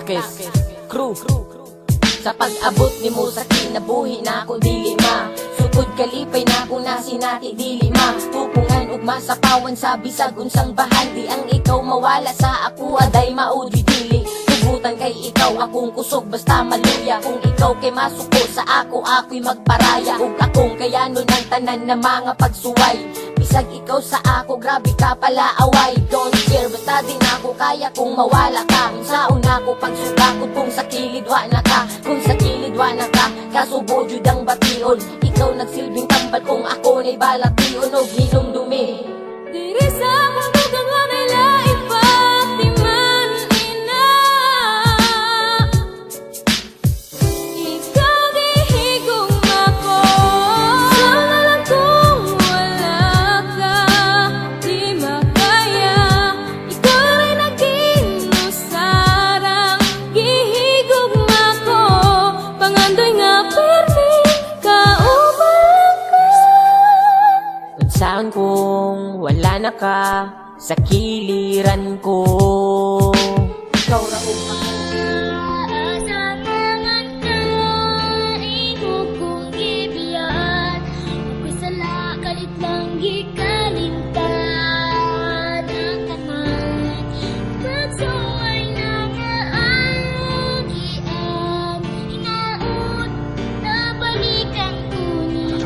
Takes Crew. Sa pag-abot ni mo sa kinabuhi na ako dilima, sukod kalipay na ako na sinati dilima. Tupungan ugma sa pawan sa bisag unsang bahandi, ang ikaw mawala sa ako aday maudi dili. Tugutan kay ikaw akong kusog basta maluya, kung ikaw kay masuko sa ako ako'y magparaya. Ug akong kayanon ang tanan na mga pagsuway, bisag ikaw sa ako grabe ka pala away. Don't care basta din ako kaya kung mawala ka. Unsaon ako pagsukakot kung sa kilid wa na ka, kung sa kilid wa na ka, kasubo jud ang bation. Ikaw nagsilbing tambal kung ako na'y balation og hinumdumi. Diri sa mundo kang wala ipatiman ina, ikaw gihigong ako. Sana lang kung wala ka, di makaya. Ikaw rin naging lusarang gihigong ako. Pangandoy nga permi, kauban ka. Unsaon kung wala na ka sa kiliran ko, ikaw ra ug Asa naman ka, imo kong gibiyan. Ako'y sala, kalit lang gikalintad ang tanan. Pagsuway na nga ang giam, hinaot na balikan ko ni.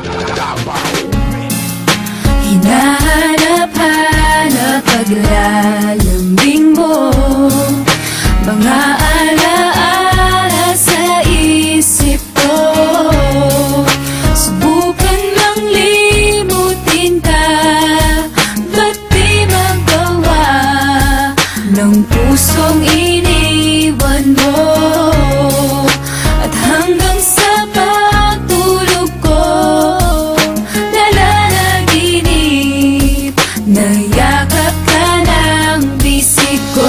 Hinahanap-hanap paglalambing mo, mga alaala sa isip ko. Subukan mang limutin ka, ba't di magawa ng pusong iniwan mo? At hanggang sa pagtulog ko, nayakap ka ng bisig ko.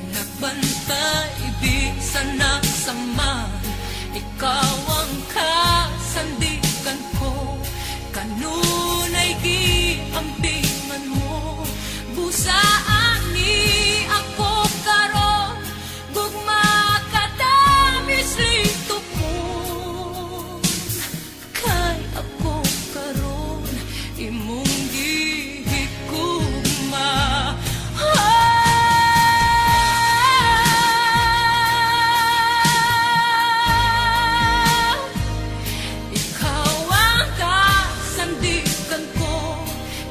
Nagbantay, di sana sama, ikaw ang kasandigan ko. Kanunay giampingan mo, busaan ni ako karon. Gugma katamis lito ko, kay ako karon imong gihigugma. Ikaw ang kasandigan ko,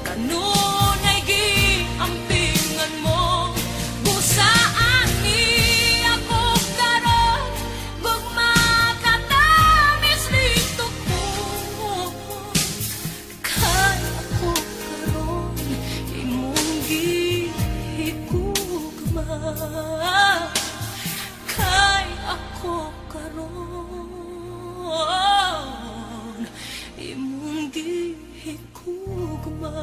kanunay giampingan mo, busaan ni ako karon. Gugma katamis lito ko, kay ako karon imong gihigugma. Kay ako karon imong gihigugma.